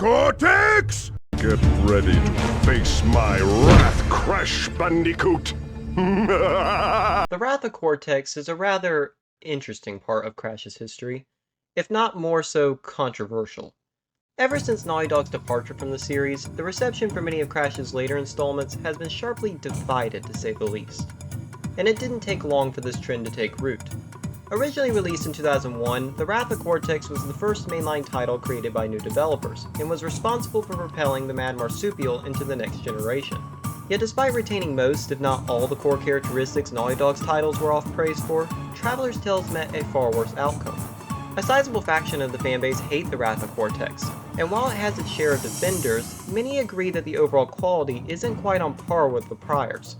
Cortex! Get ready to face my wrath, Crash Bandicoot! The Wrath of Cortex is a rather interesting part of Crash's history, if not more so controversial. Ever since Naughty Dog's departure from the series, the reception for many of Crash's later installments has been sharply divided to say the least. And it didn't take long for this trend to take root. Originally released in 2001, The Wrath of Cortex was the first mainline title created by new developers, and was responsible for propelling the Mad Marsupial into the next generation. Yet despite retaining most, if not all, the core characteristics Naughty Dog's titles were oft praised for, Traveler's Tales met a far worse outcome. A sizable faction of the fanbase hate The Wrath of Cortex, and while it has its share of defenders, many agree that the overall quality isn't quite on par with the priors.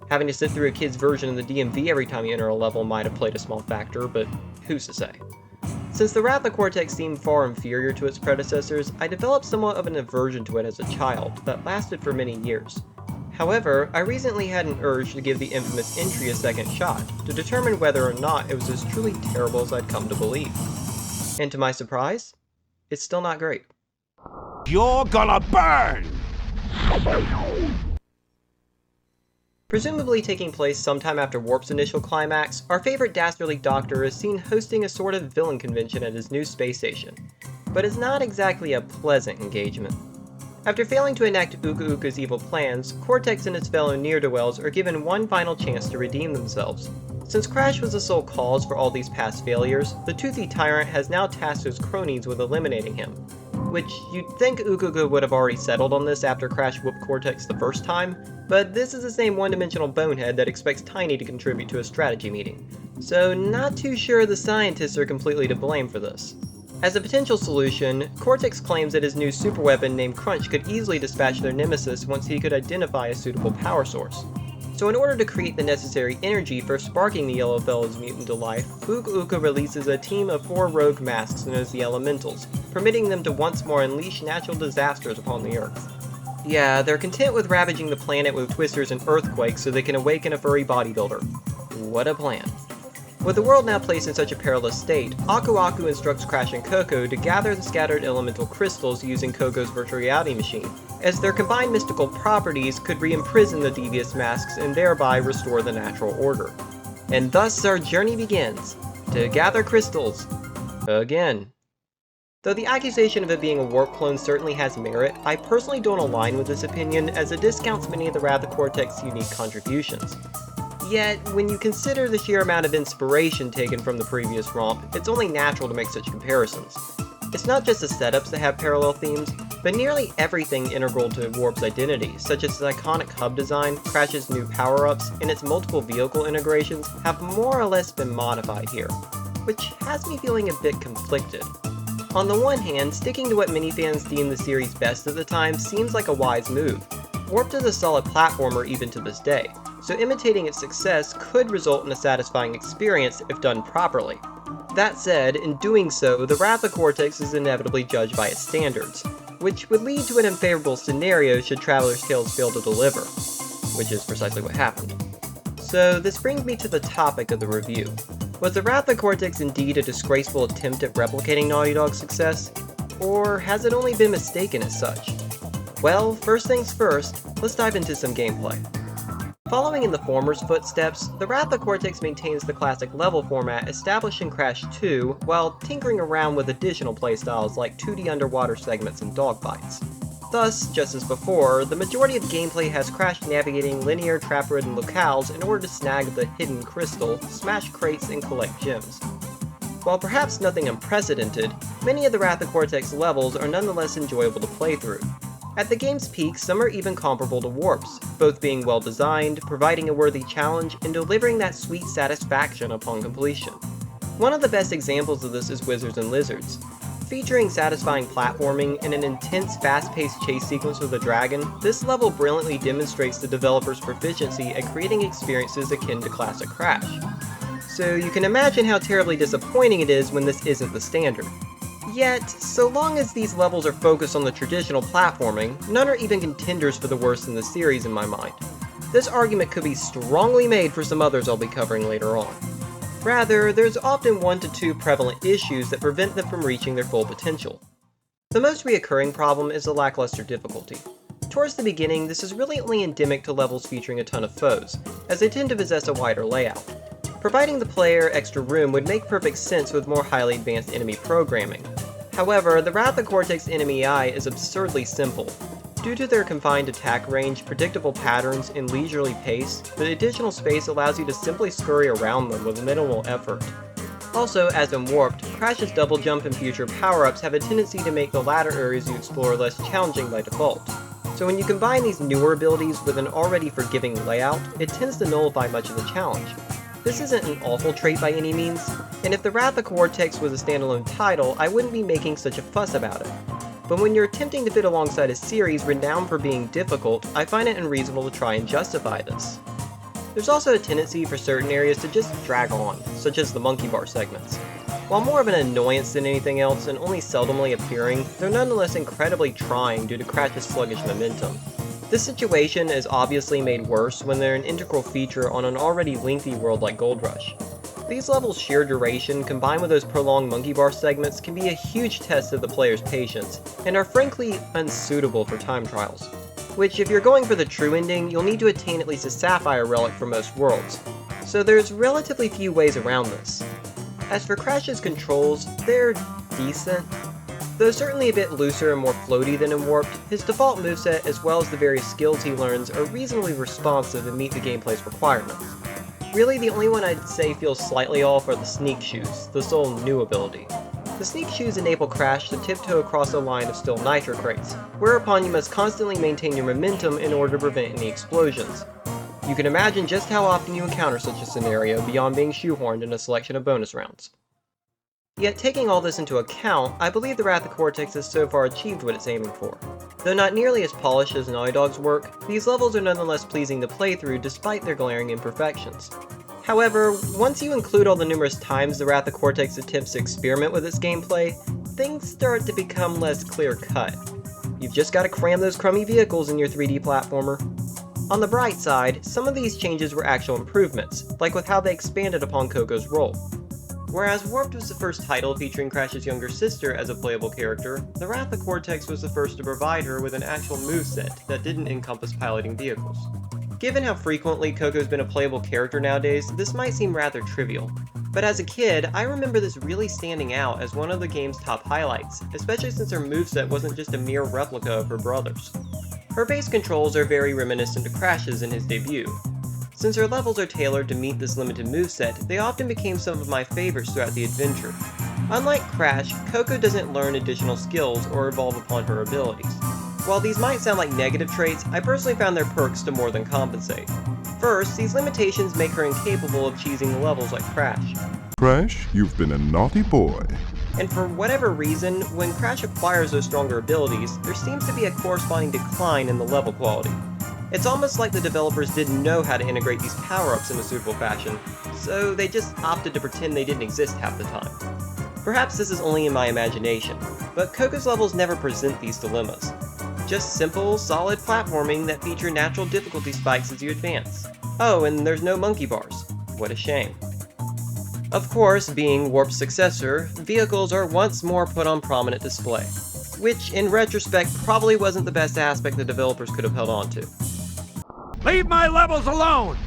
Having to sit through a kid's version of the DMV every time you enter a level might have played a small factor, but who's to say? Since The Wrath of Cortex seemed far inferior to its predecessors, I developed somewhat of an aversion to it as a child that lasted for many years. However, I recently had an urge to give the infamous entry a second shot, to determine whether or not it was as truly terrible as I'd come to believe. And to my surprise, it's still not great. You're gonna burn! Presumably taking place sometime after Warp's initial climax, our favorite dastardly doctor is seen hosting a sort of villain convention at his new space station, but it's not exactly a pleasant engagement. After failing to enact Uka Uka's evil plans, Cortex and his fellow ne'er-do-wells are given one final chance to redeem themselves. Since Crash was the sole cause for all these past failures, the toothy tyrant has now tasked his cronies with eliminating him. Which, you'd think Uka Uka would have already settled on this after Crash whooped Cortex the first time, but this is the same one-dimensional bonehead that expects Tiny to contribute to a strategy meeting. So not too sure the scientists are completely to blame for this. As a potential solution, Cortex claims that his new superweapon named Crunch could easily dispatch their nemesis once he could identify a suitable power source. So in order to create the necessary energy for sparking the yellow fellow's mutant to life, Uka Uka releases a team of 4 rogue masks known as the Elementals, permitting them to once more unleash natural disasters upon the Earth. Yeah, they're content with ravaging the planet with twisters and earthquakes so they can awaken a furry bodybuilder. What a plan. With the world now placed in such a perilous state, Aku Aku instructs Crash and Coco to gather the scattered elemental crystals using Coco's virtual reality machine, as their combined mystical properties could re-imprison the devious masks and thereby restore the natural order. And thus our journey begins, to gather crystals. Again. Though the accusation of it being a warp clone certainly has merit, I personally don't align with this opinion as it discounts many of the Wrath of Cortex's unique contributions. Yet, when you consider the sheer amount of inspiration taken from the previous romp, it's only natural to make such comparisons. It's not just the setups that have parallel themes, but nearly everything integral to Warp's identity, such as its iconic hub design, Crash's new power-ups, and its multiple vehicle integrations, have more or less been modified here, which has me feeling a bit conflicted. On the one hand, sticking to what many fans deemed the series' best at the time seems like a wise move. Warped is a solid platformer even to this day, so imitating its success could result in a satisfying experience if done properly. That said, in doing so, the Wrath of Cortex is inevitably judged by its standards, which would lead to an unfavorable scenario should Traveler's Tales fail to deliver, which is precisely what happened. So this brings me to the topic of the review. Was the Wrath of Cortex indeed a disgraceful attempt at replicating Naughty Dog's success, or has it only been mistaken as such? Well, first things first, let's dive into some gameplay. Following in the former's footsteps, the Wrath of Cortex maintains the classic level format established in Crash 2, while tinkering around with additional playstyles like 2D underwater segments and dogfights. Thus, just as before, the majority of gameplay has Crash navigating linear trap-ridden locales in order to snag the hidden crystal, smash crates, and collect gems. While perhaps nothing unprecedented, many of the Wrath of Cortex levels are nonetheless enjoyable to play through. At the game's peak, some are even comparable to Warp's, both being well designed, providing a worthy challenge, and delivering that sweet satisfaction upon completion. One of the best examples of this is Wizards and Lizards. Featuring satisfying platforming and an intense, fast-paced chase sequence with a dragon, this level brilliantly demonstrates the developer's proficiency at creating experiences akin to classic Crash. So you can imagine how terribly disappointing it is when this isn't the standard. Yet, so long as these levels are focused on the traditional platforming, none are even contenders for the worst in the series in my mind. This argument could be strongly made for some others I'll be covering later on. Rather, there's often 1 to 2 prevalent issues that prevent them from reaching their full potential. The most reoccurring problem is the lackluster difficulty. Towards the beginning, this is really only endemic to levels featuring a ton of foes, as they tend to possess a wider layout. Providing the player extra room would make perfect sense with more highly advanced enemy programming. However, the Wrath of Cortex enemy AI is absurdly simple. Due to their confined attack range, predictable patterns, and leisurely pace, the additional space allows you to simply scurry around them with minimal effort. Also, as in Warped, Crash's double jump and future power-ups have a tendency to make the latter areas you explore less challenging by default. So when you combine these newer abilities with an already forgiving layout, it tends to nullify much of the challenge. This isn't an awful trait by any means, and if the Wrath of Cortex was a standalone title, I wouldn't be making such a fuss about it. But when you're attempting to fit alongside a series renowned for being difficult, I find it unreasonable to try and justify this. There's also a tendency for certain areas to just drag on, such as the monkey bar segments. While more of an annoyance than anything else and only seldomly appearing, they're nonetheless incredibly trying due to Crash's sluggish momentum. This situation is obviously made worse when they're an integral feature on an already lengthy world like Gold Rush. These levels' sheer duration, combined with those prolonged monkey bar segments, can be a huge test of the player's patience, and are frankly unsuitable for time trials. Which, if you're going for the true ending, you'll need to attain at least a Sapphire relic for most worlds. So there's relatively few ways around this. As for Crash's controls, they're decent. Though certainly a bit looser and more floaty than in Warped, his default moveset as well as the various skills he learns are reasonably responsive and meet the gameplay's requirements. Really, the only one I'd say feels slightly off are the Sneak Shoes, the sole new ability. The Sneak Shoes enable Crash to tiptoe across a line of still nitro crates, whereupon you must constantly maintain your momentum in order to prevent any explosions. You can imagine just how often you encounter such a scenario beyond being shoehorned in a selection of bonus rounds. Yet taking all this into account, I believe the Wrath of Cortex has so far achieved what it's aiming for. Though not nearly as polished as Naughty Dog's work, these levels are nonetheless pleasing to play through despite their glaring imperfections. However, once you include all the numerous times the Wrath of Cortex attempts to experiment with its gameplay, things start to become less clear-cut. You've just got to cram those crummy vehicles in your 3D platformer. On the bright side, some of these changes were actual improvements, like with how they expanded upon Coco's role. Whereas Warped was the first title featuring Crash's younger sister as a playable character, the Wrath of Cortex was the first to provide her with an actual moveset that didn't encompass piloting vehicles. Given how frequently Coco's been a playable character nowadays, this might seem rather trivial. But as a kid, I remember this really standing out as one of the game's top highlights, especially since her moveset wasn't just a mere replica of her brother's. Her base controls are very reminiscent to Crash's in his debut. Since her levels are tailored to meet this limited moveset, they often became some of my favorites throughout the adventure. Unlike Crash, Coco doesn't learn additional skills or evolve upon her abilities. While these might sound like negative traits, I personally found their perks to more than compensate. First, these limitations make her incapable of cheesing the levels like Crash. Crash, you've been a naughty boy. And for whatever reason, when Crash acquires those stronger abilities, there seems to be a corresponding decline in the level quality. It's almost like the developers didn't know how to integrate these power-ups in a suitable fashion, so they just opted to pretend they didn't exist half the time. Perhaps this is only in my imagination, but Coco's levels never present these dilemmas. Just simple, solid platforming that feature natural difficulty spikes as you advance. Oh, and there's no monkey bars. What a shame. Of course, being Warp's successor, vehicles are once more put on prominent display, which in retrospect probably wasn't the best aspect the developers could have held on to. Leave my levels alone!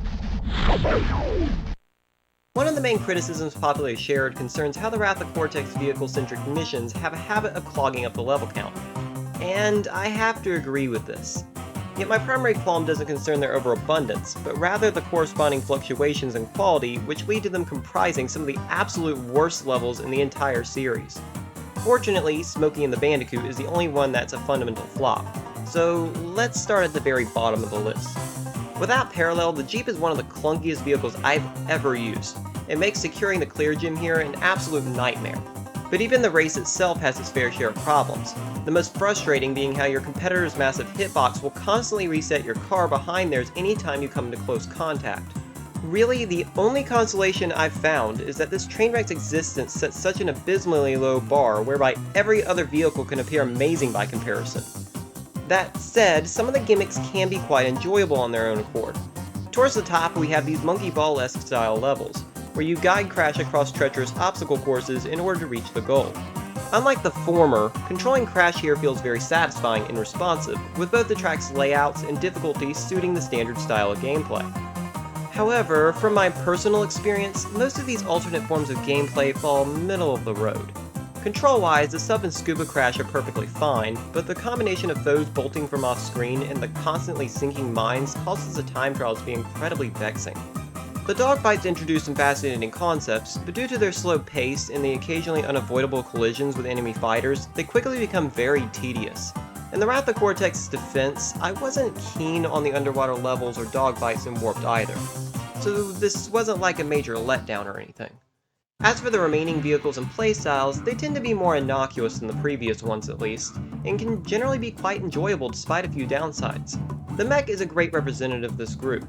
One of the main criticisms popularly shared concerns how the Wrath of Cortex vehicle-centric missions have a habit of clogging up the level count. And I have to agree with this. Yet my primary qualm doesn't concern their overabundance, but rather the corresponding fluctuations in quality which lead to them comprising some of the absolute worst levels in the entire series. Fortunately, Smokey and the Bandicoot is the only one that's a fundamental flop, so let's start at the very bottom of the list. Without parallel, the Jeep is one of the clunkiest vehicles I've ever used. It makes securing the clear gym here an absolute nightmare. But even the race itself has its fair share of problems, the most frustrating being how your competitor's massive hitbox will constantly reset your car behind theirs anytime you come into close contact. Really, the only consolation I've found is that this train wreck's existence sets such an abysmally low bar whereby every other vehicle can appear amazing by comparison. That said, some of the gimmicks can be quite enjoyable on their own accord. Towards the top we have these monkey ball-esque style levels, where you guide Crash across treacherous obstacle courses in order to reach the goal. Unlike the former, controlling Crash here feels very satisfying and responsive, with both the track's layouts and difficulty suiting the standard style of gameplay. However, from my personal experience, most of these alternate forms of gameplay fall middle of the road. Control-wise, the Sub and Scuba Crash are perfectly fine, but the combination of foes bolting from off-screen and the constantly sinking mines causes the time trials to be incredibly vexing. The dogfights introduce some fascinating concepts, but due to their slow pace and the occasionally unavoidable collisions with enemy fighters, they quickly become very tedious. In the Wrath of Cortex's defense, I wasn't keen on the underwater levels or dogfights in Warped either, so this wasn't like a major letdown or anything. As for the remaining vehicles and playstyles, they tend to be more innocuous than the previous ones at least, and can generally be quite enjoyable despite a few downsides. The mech is a great representative of this group.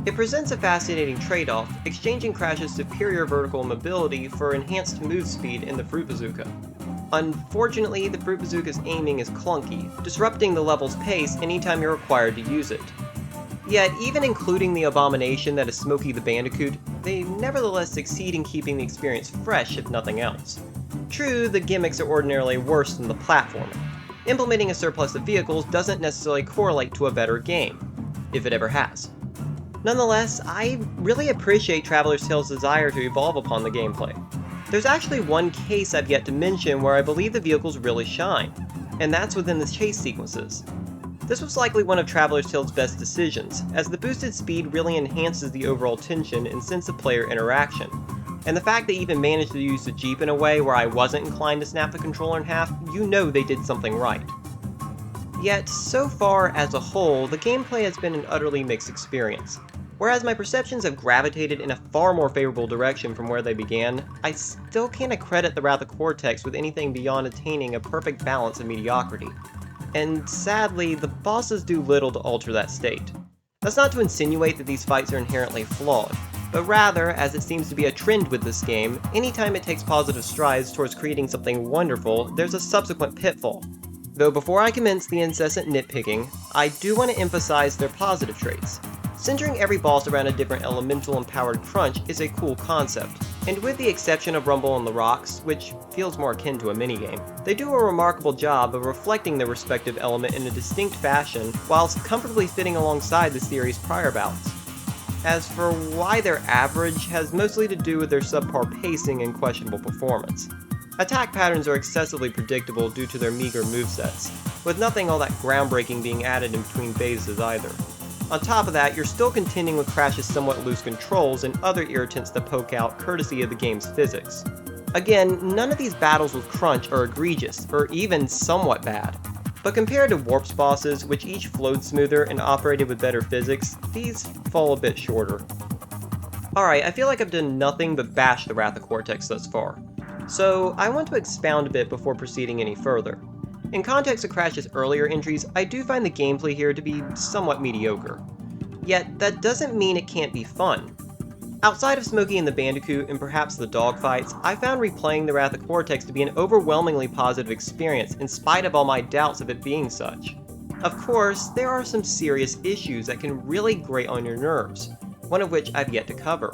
It presents a fascinating trade-off, exchanging Crash's superior vertical mobility for enhanced move speed in the Fruit Bazooka. Unfortunately, the Fruit Bazooka's aiming is clunky, disrupting the level's pace anytime you're required to use it. Yet, even including the abomination that is Smokey the Bandicoot, they nevertheless succeed in keeping the experience fresh if nothing else. True, the gimmicks are ordinarily worse than the platforming. Implementing a surplus of vehicles doesn't necessarily correlate to a better game, if it ever has. Nonetheless, I really appreciate Traveler's Tales' desire to evolve upon the gameplay. There's actually one case I've yet to mention where I believe the vehicles really shine, and that's within the chase sequences. This was likely one of Traveler's Tales' best decisions, as the boosted speed really enhances the overall tension and sense of player interaction, and the fact they even managed to use the Jeep in a way where I wasn't inclined to snap the controller in half, you know they did something right. Yet, so far as a whole, the gameplay has been an utterly mixed experience. Whereas my perceptions have gravitated in a far more favorable direction from where they began, I still can't credit the Wrath of Cortex with anything beyond attaining a perfect balance of mediocrity. And sadly, the bosses do little to alter that state. That's not to insinuate that these fights are inherently flawed, but rather, as it seems to be a trend with this game, anytime it takes positive strides towards creating something wonderful, there's a subsequent pitfall. Though before I commence the incessant nitpicking, I do want to emphasize their positive traits. Centering every boss around a different elemental empowered crunch is a cool concept, and with the exception of Rumble on the Rocks, which feels more akin to a minigame, they do a remarkable job of reflecting their respective element in a distinct fashion whilst comfortably fitting alongside the series' prior bouts. As for why they're average has mostly to do with their subpar pacing and questionable performance. Attack patterns are excessively predictable due to their meager movesets, with nothing all that groundbreaking being added in between phases either. On top of that, you're still contending with Crash's somewhat loose controls and other irritants that poke out courtesy of the game's physics. Again, none of these battles with Crunch are egregious, or even somewhat bad. But compared to Warp's bosses, which each flowed smoother and operated with better physics, these fall a bit shorter. Alright, I feel like I've done nothing but bash the Wrath of Cortex thus far, so I want to expound a bit before proceeding any further. In context of Crash's earlier entries, I do find the gameplay here to be somewhat mediocre. Yet, that doesn't mean it can't be fun. Outside of Smokey and the Bandicoot and perhaps the dogfights, I found replaying the Wrath of Cortex to be an overwhelmingly positive experience in spite of all my doubts of it being such. Of course, there are some serious issues that can really grate on your nerves, one of which I've yet to cover.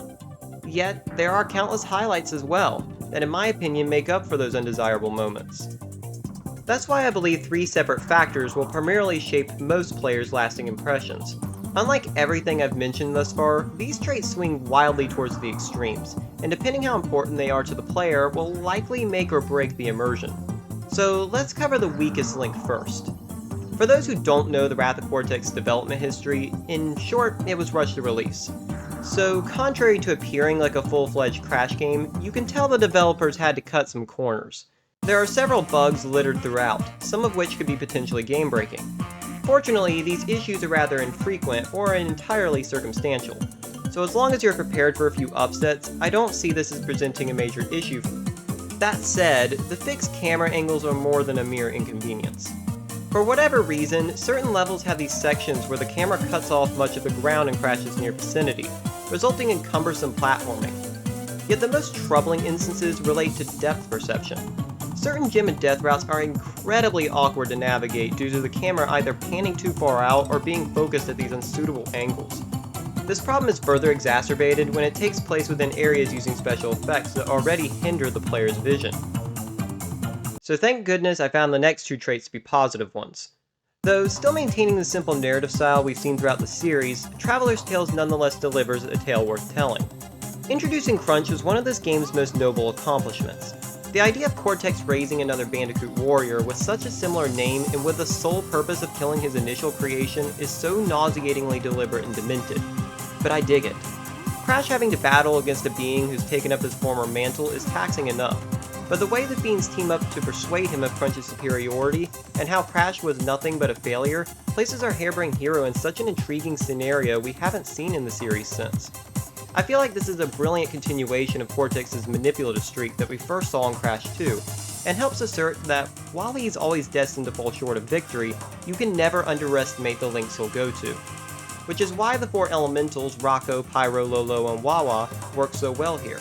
Yet, there are countless highlights as well, that in my opinion make up for those undesirable moments. That's why I believe three separate factors will primarily shape most players' lasting impressions. Unlike everything I've mentioned thus far, these traits swing wildly towards the extremes, and depending how important they are to the player, will likely make or break the immersion. So let's cover the weakest link first. For those who don't know the Wrath of Cortex development history, in short, it was rushed to release. So contrary to appearing like a full-fledged Crash game, you can tell the developers had to cut some corners. There are several bugs littered throughout, some of which could be potentially game-breaking. Fortunately, these issues are rather infrequent or entirely circumstantial, so as long as you're prepared for a few upsets, I don't see this as presenting a major issue. That said, the fixed camera angles are more than a mere inconvenience. For whatever reason, certain levels have these sections where the camera cuts off much of the ground in Crash's near vicinity, resulting in cumbersome platforming. Yet the most troubling instances relate to depth perception. Certain gem and death routes are incredibly awkward to navigate due to the camera either panning too far out or being focused at these unsuitable angles. This problem is further exacerbated when it takes place within areas using special effects that already hinder the player's vision. so thank goodness I found the next two traits to be positive ones. Though still maintaining the simple narrative style we've seen throughout the series, Traveler's Tales nonetheless delivers a tale worth telling. Introducing Crunch was one of this game's most noble accomplishments. The idea of Cortex raising another Bandicoot warrior with such a similar name and with the sole purpose of killing his initial creation is so nauseatingly deliberate and demented. But I dig it. Crash having to battle against a being who's taken up his former mantle is taxing enough, but the way the fiends team up to persuade him of Crunch's superiority, and how Crash was nothing but a failure, places our harebrained hero in such an intriguing scenario we haven't seen in the series since. I feel like this is a brilliant continuation of Cortex's manipulative streak that we first saw in Crash 2, and helps assert that while he's always destined to fall short of victory, you can never underestimate the lengths he'll go to. Which is why the four elementals, Rocco, Pyro, Lolo, and Wawa, work so well here.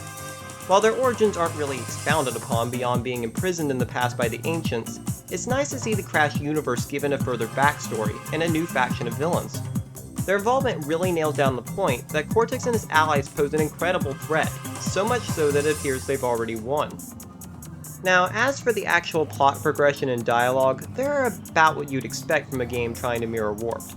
While their origins aren't really expounded upon beyond being imprisoned in the past by the Ancients, it's nice to see the Crash universe given a further backstory and a new faction of villains. Their involvement really nails down the point that Cortex and his allies pose an incredible threat, so much so that it appears they've already won. Now, as for the actual plot progression and dialogue, they're about what you'd expect from a game trying to mirror Warped.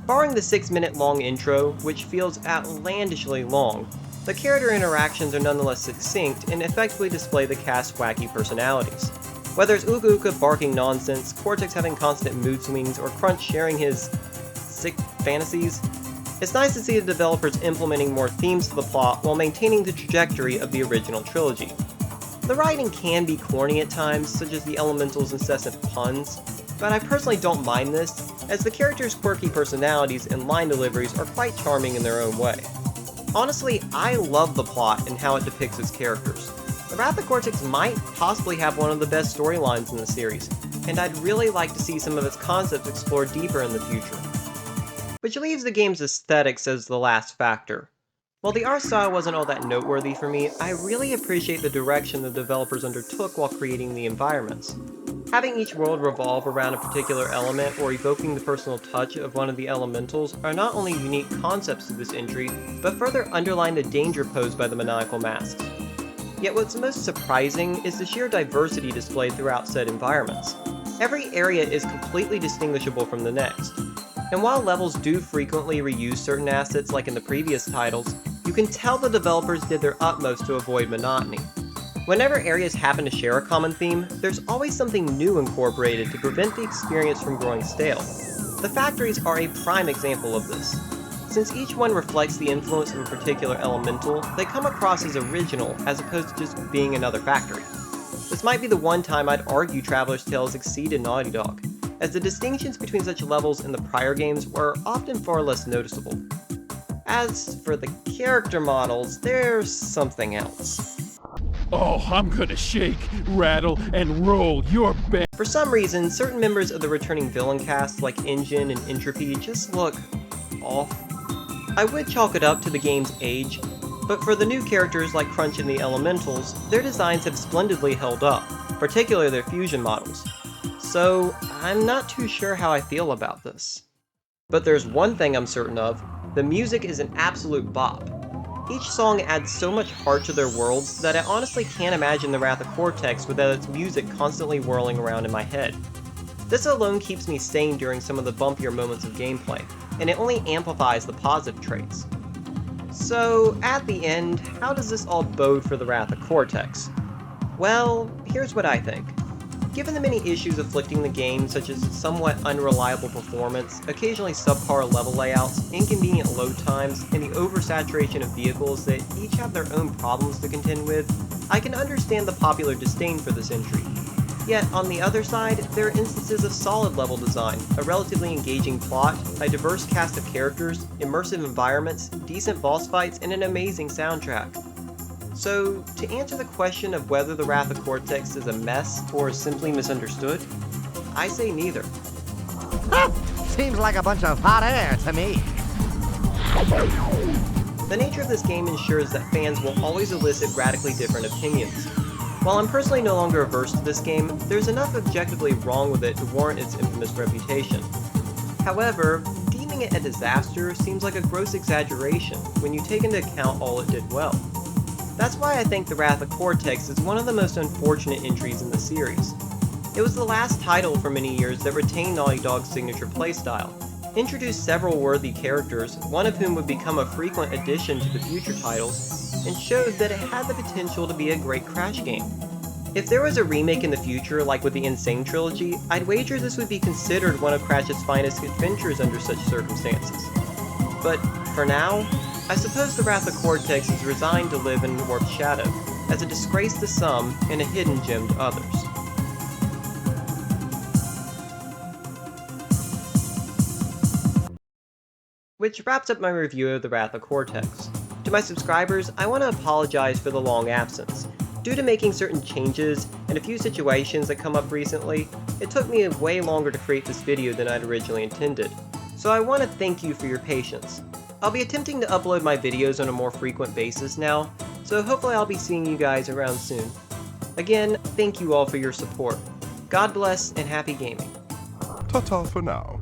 Barring the 6-minute long intro, which feels outlandishly long, the character interactions are nonetheless succinct and effectively display the cast's wacky personalities. Whether it's Uka Uka barking nonsense, Cortex having constant mood swings, or Crunch sharing his sick fantasies, it's nice to see the developers implementing more themes to the plot while maintaining the trajectory of the original trilogy. The writing can be corny at times, such as the Elemental's incessant puns, but I personally don't mind this, as the characters' quirky personalities and line deliveries are quite charming in their own way. Honestly, I love the plot and how it depicts its characters. The Wrath of Cortex might possibly have one of the best storylines in the series, and I'd really like to see some of its concepts explored deeper in the future. Which leaves the game's aesthetics as the last factor. While the art style wasn't all that noteworthy for me, I really appreciate the direction the developers undertook while creating the environments. Having each world revolve around a particular element or evoking the personal touch of one of the elementals are not only unique concepts to this entry, but further underline the danger posed by the maniacal masks. Yet what's most surprising is the sheer diversity displayed throughout said environments. Every area is completely distinguishable from the next. And while levels do frequently reuse certain assets like in the previous titles, you can tell the developers did their utmost to avoid monotony. Whenever areas happen to share a common theme, there's always something new incorporated to prevent the experience from growing stale. The factories are a prime example of this. Since each one reflects the influence of a particular elemental, they come across as original as opposed to just being another factory. This might be the one time I'd argue Traveler's Tales exceeded Naughty Dog, as the distinctions between such levels in the prior games were often far less noticeable. As for the character models, there's something else. Oh, I'm gonna shake, rattle, and roll your bed. For some reason, certain members of the returning villain cast, like Engine and Entropy, just look off. I would chalk it up to the game's age, but for the new characters like Crunch and the Elementals, their designs have splendidly held up, particularly their fusion models. So, I'm not too sure how I feel about this. But there's one thing I'm certain of, the music is an absolute bop. Each song adds so much heart to their worlds that I honestly can't imagine the Wrath of Cortex without its music constantly whirling around in my head. This alone keeps me sane during some of the bumpier moments of gameplay, and it only amplifies the positive traits. So, at the end, how does this all bode for the Wrath of Cortex? Well, here's what I think. Given the many issues afflicting the game, such as somewhat unreliable performance, occasionally subpar level layouts, inconvenient load times, and the oversaturation of vehicles that each have their own problems to contend with, I can understand the popular disdain for this entry. Yet, on the other side, there are instances of solid level design, a relatively engaging plot, a diverse cast of characters, immersive environments, decent boss fights, and an amazing soundtrack. So, to answer the question of whether the Wrath of Cortex is a mess or simply misunderstood, I say neither. Seems like a bunch of hot air to me. The nature of this game ensures that fans will always elicit radically different opinions. While I'm personally no longer averse to this game, there's enough objectively wrong with it to warrant its infamous reputation. However, deeming it a disaster seems like a gross exaggeration when you take into account all it did well. That's why I think the Wrath of Cortex is one of the most unfortunate entries in the series. It was the last title for many years that retained Naughty Dog's signature playstyle, introduced several worthy characters, one of whom would become a frequent addition to the future titles, and showed that it had the potential to be a great Crash game. If there was a remake in the future, like with the Insane trilogy, I'd wager this would be considered one of Crash's finest adventures under such circumstances. But for now, I suppose the Wrath of Cortex is resigned to live in Warp's shadow, as a disgrace to some and a hidden gem to others. Which wraps up my review of the Wrath of Cortex. To my subscribers, I want to apologize for the long absence. Due to making certain changes and a few situations that come up recently, it took me way longer to create this video than I'd originally intended. So I want to thank you for your patience. I'll be attempting to upload my videos on a more frequent basis now, so hopefully I'll be seeing you guys around soon. Again, thank you all for your support. God bless and happy gaming. Ta-ta for now.